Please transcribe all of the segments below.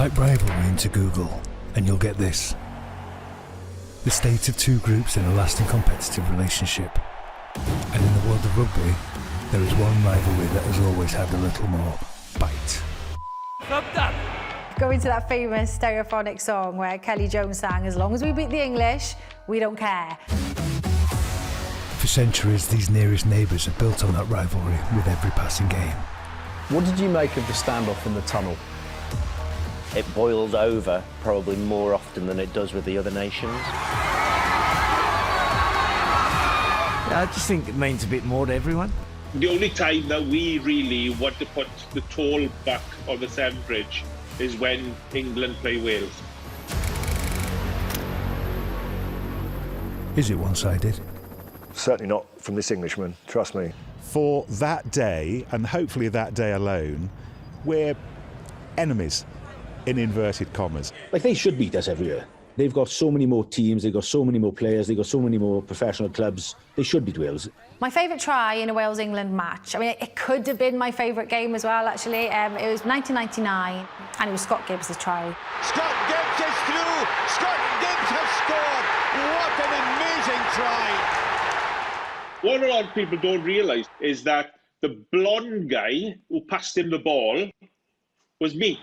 Type rivalry into Google and you'll get this. The state of two groups in a lasting competitive relationship. And in the world of rugby, there is one rivalry that has always had a little more bite. Going to that famous stereophonic song where Kelly Jones sang, "As long as we beat the English, we don't care." For centuries, these nearest neighbours have built on that rivalry with every passing game. What did you make of the standoff in the tunnel? It boils over probably more often than it does with the other nations. I just think it means a bit more to everyone. The only time that we really want to put the toll back on the Severn Bridge is when England play Wales. Is it one-sided? Certainly not from this Englishman, trust me. For that day, and hopefully that day alone, we're enemies, in inverted commas. Like, they should beat us every year. They've got so many more teams, they've got so many more players, they've got so many more professional clubs. They should beat Wales. My favourite try in a Wales-England match, I mean, it could have been my favourite game as well, actually. It was 1999, and it was Scott Gibbs' try. Scott Gibbs is through! Scott Gibbs has scored! What an amazing try! What a lot of people don't realise is that the blonde guy who passed him the ball was me.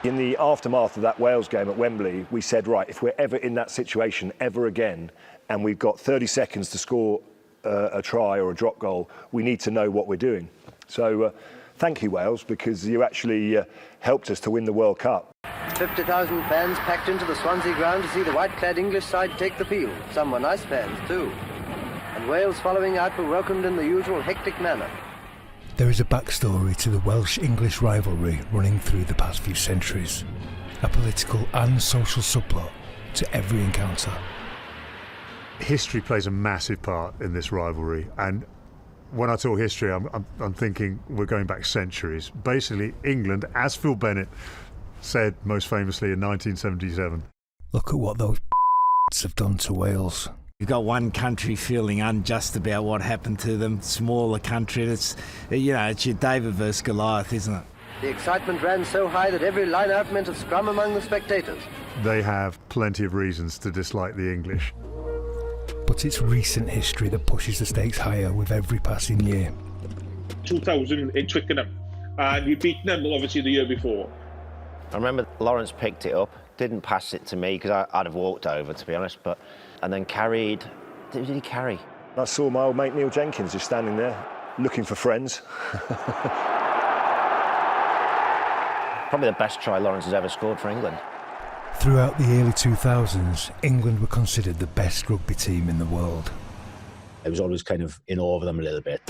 In the aftermath of that Wales game at Wembley, we said, right, if we're ever in that situation ever again, and we've got 30 seconds to score a try or a drop goal, we need to know what we're doing. So thank you, Wales, because you actually helped us to win the World Cup. 50,000 fans packed into the Swansea ground to see the white-clad English side take the field. Some were nice fans too. And Wales following out were welcomed in the usual hectic manner. There is a backstory to the Welsh-English rivalry running through the past few centuries. A political and social subplot to every encounter. History plays a massive part in this rivalry, and when I talk history, I'm thinking we're going back centuries. Basically, England, as Phil Bennett said most famously in 1977. Look at what those have done to Wales. You've got one country feeling unjust about what happened to them, smaller country. It's your David versus Goliath, isn't it? The excitement ran so high that every line-out meant a scrum among the spectators. They have plenty of reasons to dislike the English. But it's recent history that pushes the stakes higher with every passing year. 2000 in Twickenham, and we'd beaten them obviously the year before. I remember Lawrence picked it up, didn't pass it to me because I'd have walked over, to be honest, and then carried. Did he carry? I saw my old mate Neil Jenkins just standing there, looking for friends. Probably the best try Lawrence has ever scored for England. Throughout the early 2000s, England were considered the best rugby team in the world. I was always kind of in awe of them a little bit.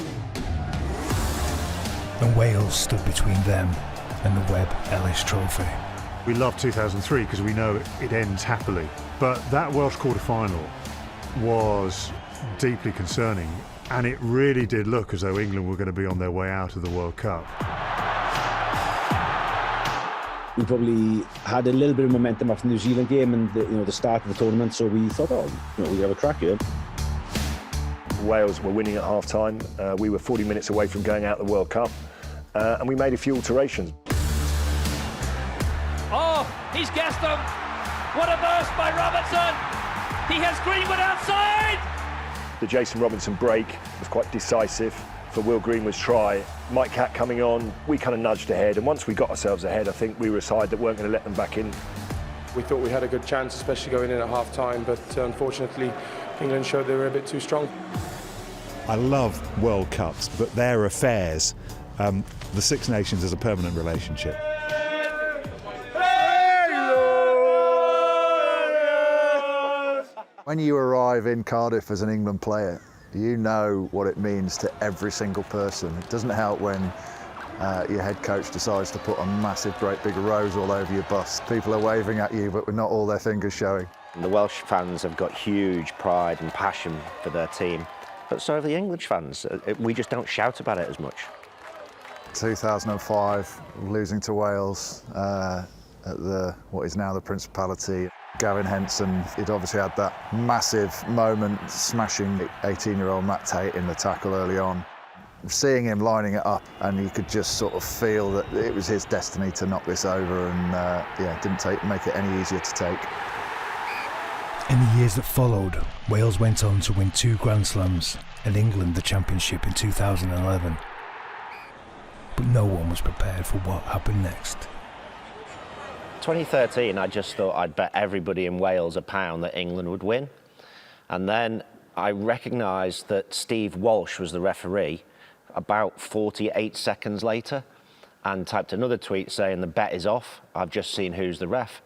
And Wales stood between them and the Webb Ellis Trophy. We love 2003 because we know it ends happily. But that Welsh quarter-final was deeply concerning, and it really did look as though England were going to be on their way out of the World Cup. We probably had a little bit of momentum after the New Zealand game and the start of the tournament, so we thought, we have a crack here. Wales were winning at half-time. We were 40 minutes away from going out of the World Cup, and we made a few alterations. Oh, he's gassed them. What a burst by Robertson. He has Greenwood outside. The Jason Robinson break was quite decisive for Will Greenwood's try. Mike Catt coming on, we kind of nudged ahead, and once we got ourselves ahead, I think we were a side that weren't going to let them back in. We thought we had a good chance, especially going in at half-time, but unfortunately, England showed they were a bit too strong. I love World Cups, but their affairs, the Six Nations is a permanent relationship. When you arrive in Cardiff as an England player, you know what it means to every single person. It doesn't help when your head coach decides to put a massive, great big rose all over your bus. People are waving at you, but with not all their fingers showing. The Welsh fans have got huge pride and passion for their team, but so have the English fans. We just don't shout about it as much. 2005, losing to Wales at what is now the Principality. Gavin Henson, he'd obviously had that massive moment, smashing 18-year-old Matt Tate in the tackle early on. seeing him lining it up, and you could just sort of feel that it was his destiny to knock this over, and yeah, didn't make it any easier to take. In the years that followed, Wales went on to win 2 Grand Slams and England the championship in 2011. But no one was prepared for what happened next. 2013, I just thought I'd bet everybody in Wales £1 that England would win. And then I recognised that Steve Walsh was the referee about 48 seconds later, and typed another tweet saying the bet is off, I've just seen who's the ref.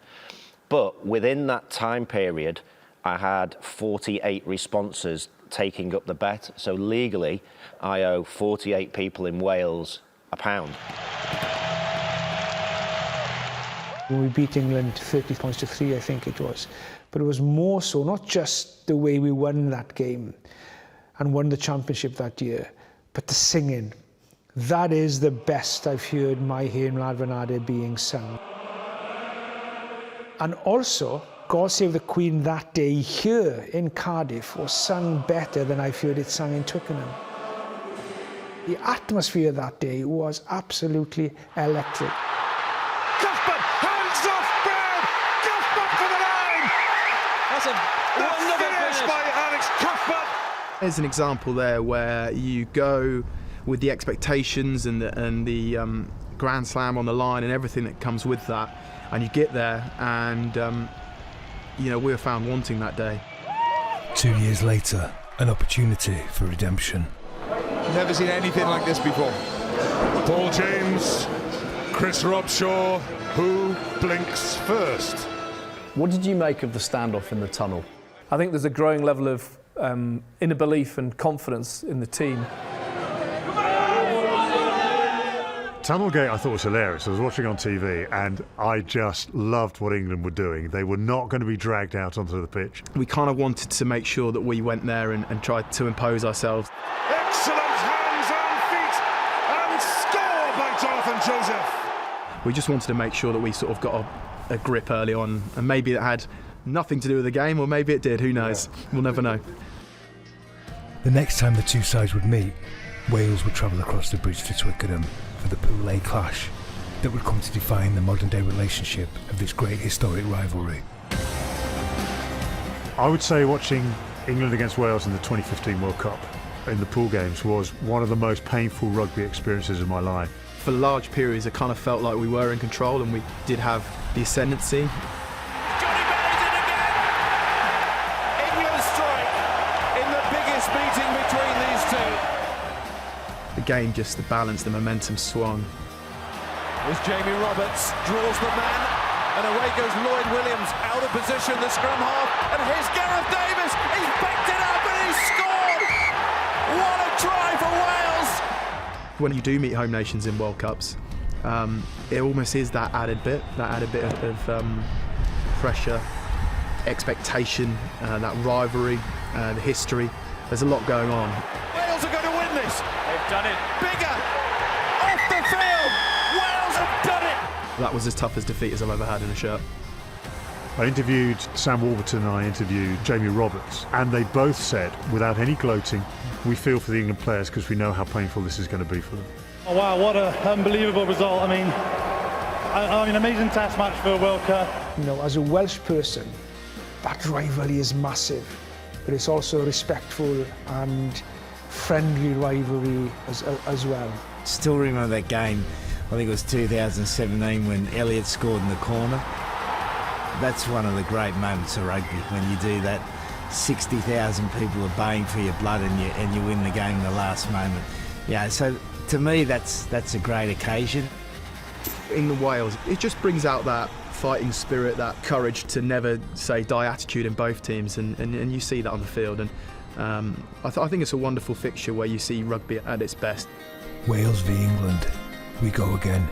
But within that time period, I had 48 responses taking up the bet. So legally, I owe 48 people in Wales £1. We beat England 30 points to 3, I think it was. But it was more so, not just the way we won that game and won the championship that year, but the singing. That is the best I've heard my Hen Mlad Fanade being sung. And also, God Save the Queen that day here in Cardiff was sung better than I've heard it sung in Twickenham. The atmosphere that day was absolutely electric. Cuthbert, hands off Brown! Cuthbert for the line! That's a wonderful finish by Alex Cuthbert! There's an example there where you go with the expectations and the Grand Slam on the line and everything that comes with that, and you get there and you know, we were found wanting that day. 2 years later, an opportunity for redemption. Never seen anything like this before. Paul James, Chris Robshaw, who blinks first? What did you make of the standoff in the tunnel? I think there's a growing level of inner belief and confidence in the team. Tunnelgate I thought was hilarious. I was watching on TV and I just loved what England were doing. They were not going to be dragged out onto the pitch. We kind of wanted to make sure that we went there and tried to impose ourselves. Excellent hands and feet, and score by Jonathan Joseph. We just wanted to make sure that we sort of got a grip early on, and maybe it had nothing to do with the game, or maybe it did, who knows? We'll never know. The next time the two sides would meet, Wales would travel across the bridge to Twickenham for the Pool A clash that would come to define the modern day relationship of this great historic rivalry. I would say watching England against Wales in the 2015 World Cup in the pool games was one of the most painful rugby experiences of my life. For large periods, it kind of felt like we were in control and we did have the ascendancy. England strike in the biggest meeting between these two. The game, just the balance, the momentum swung. As Jamie Roberts draws the man, and away goes Lloyd Williams, out of position, the scrum half, and here's Gareth Davis, he's backed it up and he's scored! What a try for Wales! When you do meet home nations in World Cups, it almost is that added bit of pressure, expectation, that rivalry, the history. There's a lot going on. Wales are going to win this! They've done it. Bigger! Off the field! Wales have done it! That was as tough as defeat as I've ever had in a shirt. I interviewed Sam Warburton and I interviewed Jamie Roberts, and they both said, without any gloating, we feel for the England players because we know how painful this is going to be for them. Oh wow, what an unbelievable result. I mean, amazing test match for a World Cup. You know, as a Welsh person, that rivalry is massive, but it's also a respectful and friendly rivalry as well. Still remember that game, I think it was 2017 when Elliott scored in the corner. That's one of the great moments of rugby, when you do that. 60,000 people are baying for your blood and you win the game in the last moment. Yeah, so to me that's a great occasion. England Wales, it just brings out that fighting spirit, that courage to never say die attitude in both teams, and you see that on the field. And I think it's a wonderful fixture where you see rugby at its best. Wales v England, we go again.